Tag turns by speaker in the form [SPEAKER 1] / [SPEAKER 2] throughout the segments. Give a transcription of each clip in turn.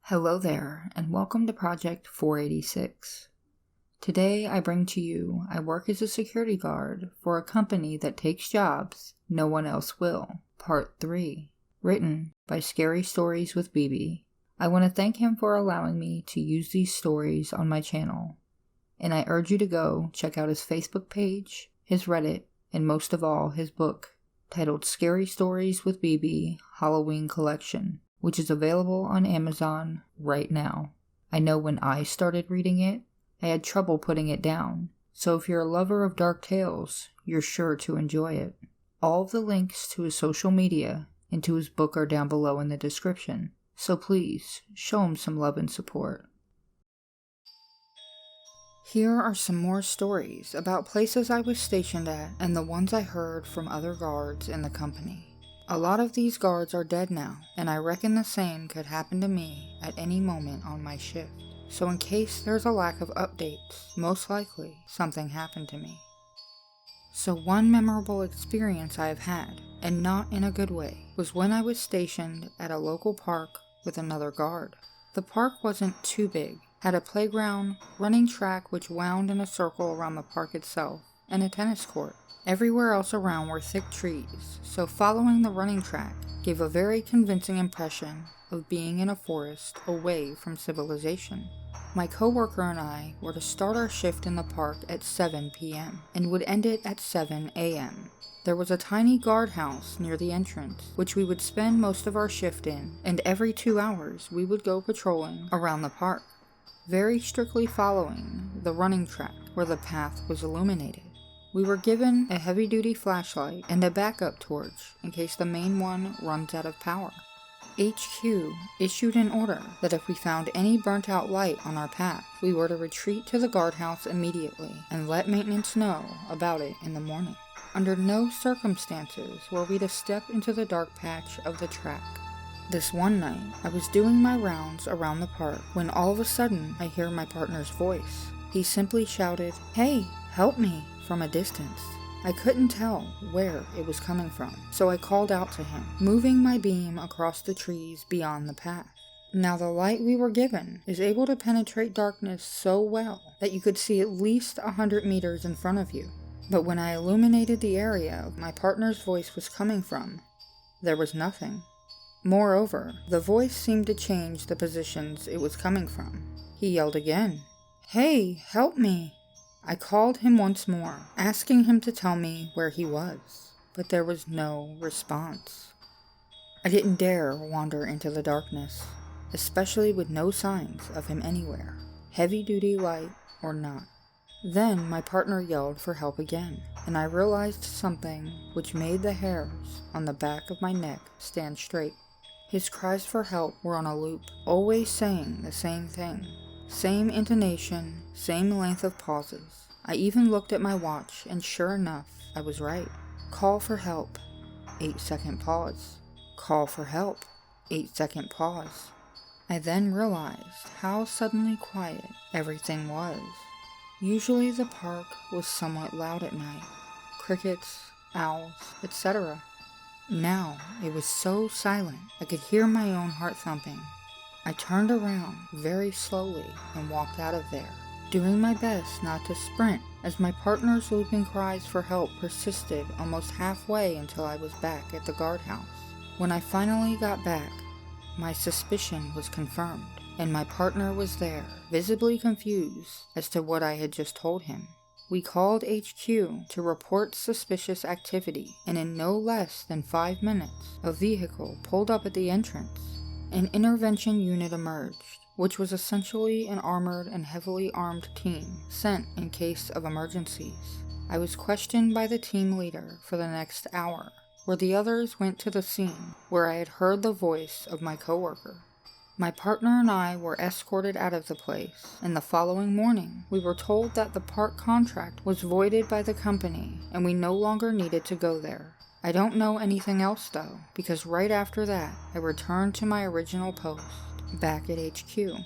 [SPEAKER 1] Hello there, and welcome to Project 486. Today I bring to you I work as a security guard for a company that takes jobs no one else will, Part 3, written by Scary Stories with BB. I want to thank him for allowing me to use these stories on my channel, and I urge you to go check out his Facebook page, his Reddit, and most of all his book, titled Scary Stories with BB Halloween Collection, which is available on Amazon right now. I know when I started reading it, I had trouble putting it down, so if you're a lover of dark tales, you're sure to enjoy it. All of the links to his social media and to his book are down below in the description, so please show him some love and support. Here are some more stories about places I was stationed at and the ones I heard from other guards in the company. A lot of these guards are dead now, and I reckon the same could happen to me at any moment on my shift. So in case there's a lack of updates, most likely something happened to me. So one memorable experience I have had, and not in a good way, was when I was stationed at a local park with another guard. The park wasn't too big, had a playground, running track which wound in a circle around the park itself, and a tennis court. Everywhere else around were thick trees, so following the running track gave a very convincing impression of being in a forest away from civilization. My coworker and I were to start our shift in the park at 7 p.m. and would end it at 7 a.m. There was a tiny guardhouse near the entrance, which we would spend most of our shift in, and every 2 hours we would go patrolling around the park, very strictly following the running track where the path was illuminated. We were given a heavy-duty flashlight and a backup torch in case the main one runs out of power. HQ issued an order that if we found any burnt-out light on our path, we were to retreat to the guardhouse immediately and let maintenance know about it in the morning. Under no circumstances were we to step into the dark patch of the track. This one night, I was doing my rounds around the park when all of a sudden I hear my partner's voice. He simply shouted, "Hey, help me," from a distance. I couldn't tell where it was coming from, so I called out to him, moving my beam across the trees beyond the path. Now the light we were given is able to penetrate darkness so well that you could see at least 100 meters in front of you. But when I illuminated the area my partner's voice was coming from, there was nothing. Moreover, the voice seemed to change the positions it was coming from. He yelled again, "Hey, help me!" I called him once more, asking him to tell me where he was, but there was no response. I didn't dare wander into the darkness, especially with no signs of him anywhere, heavy-duty light or not. Then my partner yelled for help again, and I realized something which made the hairs on the back of my neck stand straight. His cries for help were on a loop, always saying the same thing. Same intonation, same length of pauses. I even looked at my watch, and sure enough, I was right. Call for help. 8-second pause. Call for help. 8-second pause. I then realized how suddenly quiet everything was. Usually the park was somewhat loud at night. Crickets, owls, etc. Now it was so silent I could hear my own heart thumping. I turned around very slowly and walked out of there, doing my best not to sprint as my partner's looping cries for help persisted almost halfway until I was back at the guardhouse. When I finally got back, my suspicion was confirmed, and my partner was there, visibly confused as to what I had just told him. We called HQ to report suspicious activity, and in no less than 5 minutes, a vehicle pulled up at the entrance. An intervention unit emerged, which was essentially an armored and heavily armed team sent in case of emergencies. I was questioned by the team leader for the next hour, where the others went to the scene where I had heard the voice of my coworker. My partner and I were escorted out of the place, and the following morning we were told that the park contract was voided by the company and we no longer needed to go there. I don't know anything else though, because right after that, I returned to my original post, back at HQ.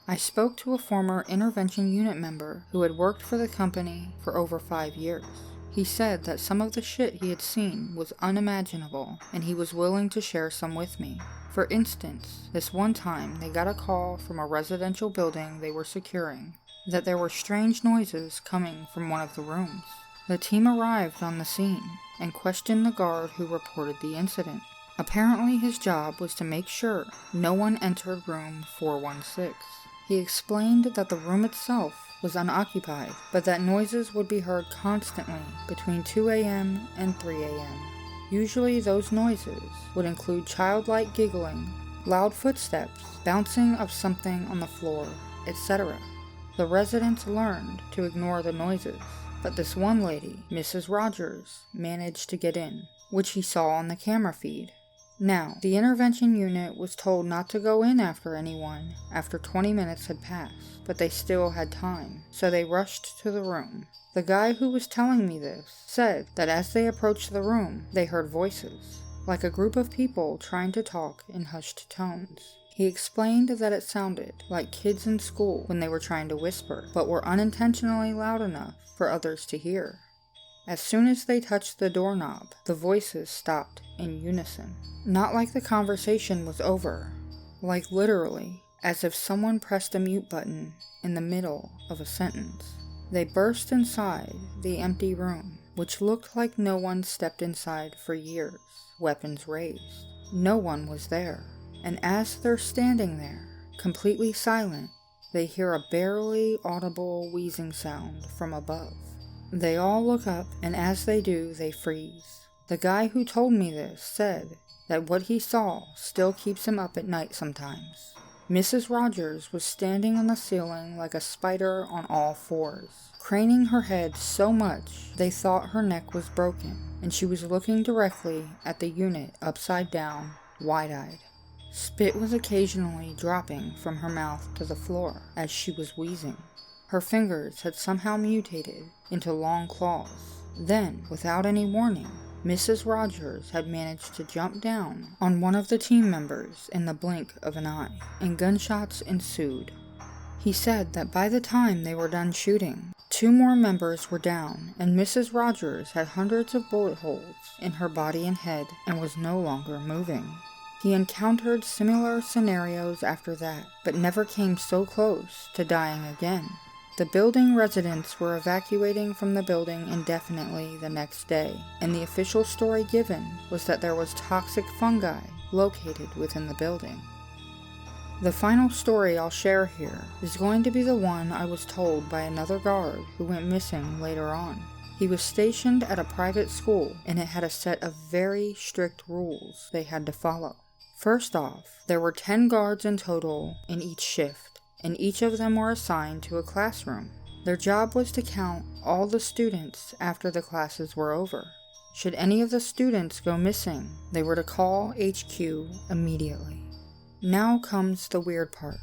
[SPEAKER 1] I spoke to a former intervention unit member who had worked for the company for over 5 years. He said that some of the shit he had seen was unimaginable, and he was willing to share some with me. For instance, this one time they got a call from a residential building they were securing that there were strange noises coming from one of the rooms. The team arrived on the scene and questioned the guard who reported the incident. Apparently his job was to make sure no one entered room 416. He explained that the room itself was unoccupied, but that noises would be heard constantly between 2 a.m. and 3 a.m. Usually those noises would include childlike giggling, loud footsteps, bouncing of something on the floor, etc. The residents learned to ignore the noises, but this one lady, Mrs. Rogers, managed to get in, which he saw on the camera feed. Now, the intervention unit was told not to go in after anyone after 20 minutes had passed, but they still had time, so they rushed to the room. The guy who was telling me this said that as they approached the room, they heard voices, like a group of people trying to talk in hushed tones. He explained that it sounded like kids in school when they were trying to whisper, but were unintentionally loud enough for others to hear. As soon as they touched the doorknob, the voices stopped in unison. Not like the conversation was over, like literally, as if someone pressed a mute button in the middle of a sentence. They burst inside the empty room, which looked like no one stepped inside for years, weapons raised. No one was there, and as they're standing there, completely silent, they hear a barely audible wheezing sound from above. They all look up, and as they do, they freeze. The guy who told me this said that what he saw still keeps him up at night sometimes. Mrs. Rogers was standing on the ceiling like a spider on all fours, craning her head so much they thought her neck was broken, and she was looking directly at the unit upside down, wide-eyed. Spit was occasionally dropping from her mouth to the floor as she was wheezing. Her fingers had somehow mutated into long claws. Then, without any warning, Mrs. Rogers had managed to jump down on one of the team members in the blink of an eye, and gunshots ensued. He said that by the time they were done shooting, 2 more members were down, and Mrs. Rogers had hundreds of bullet holes in her body and head and was no longer moving. He encountered similar scenarios after that, but never came so close to dying again. The building residents were evacuating from the building indefinitely the next day, and the official story given was that there was toxic fungi located within the building. The final story I'll share here is going to be the one I was told by another guard who went missing later on. He was stationed at a private school, and it had a set of very strict rules they had to follow. First off, there were 10 guards in total in each shift, and each of them were assigned to a classroom. Their job was to count all the students after the classes were over. Should any of the students go missing, they were to call HQ immediately. Now comes the weird part.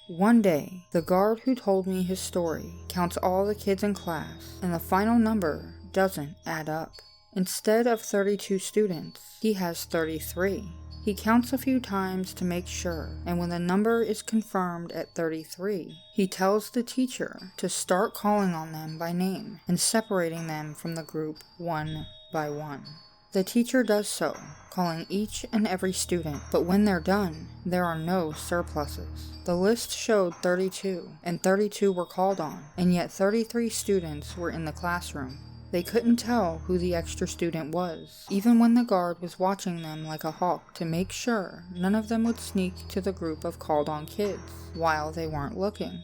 [SPEAKER 1] One day, the guard who told me his story counts all the kids in class, and the final number doesn't add up. Instead of 32 students, he has 33. He counts a few times to make sure, and when the number is confirmed at 33, he tells the teacher to start calling on them by name and separating them from the group one by one. The teacher does so, calling each and every student, but when they're done, there are no surpluses. The list showed 32, and 32 were called on, and yet 33 students were in the classroom. They couldn't tell who the extra student was, even when the guard was watching them like a hawk to make sure none of them would sneak to the group of called-on kids while they weren't looking.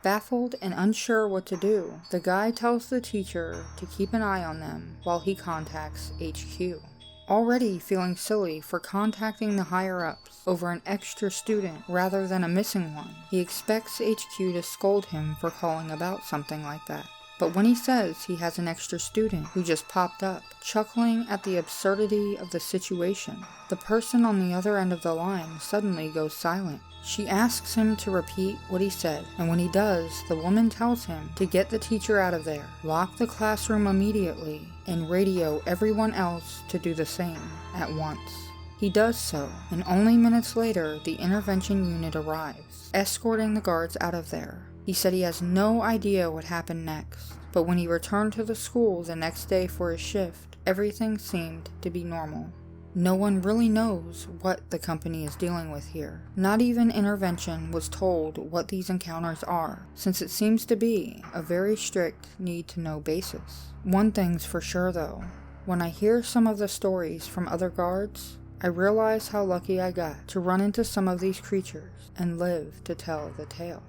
[SPEAKER 1] Baffled and unsure what to do, the guy tells the teacher to keep an eye on them while he contacts HQ. Already feeling silly for contacting the higher-ups over an extra student rather than a missing one, he expects HQ to scold him for calling about something like that. But when he says he has an extra student who just popped up, chuckling at the absurdity of the situation, the person on the other end of the line suddenly goes silent. She asks him to repeat what he said, and when he does, the woman tells him to get the teacher out of there, lock the classroom immediately, and radio everyone else to do the same at once. He does so, and only minutes later the intervention unit arrives, escorting the guards out of there. He said he has no idea what happened next, but when he returned to the school the next day for his shift, everything seemed to be normal. No one really knows what the company is dealing with here. Not even intervention was told what these encounters are, since it seems to be a very strict need-to-know basis. One thing's for sure though, when I hear some of the stories from other guards, I realize how lucky I got to run into some of these creatures and live to tell the tale.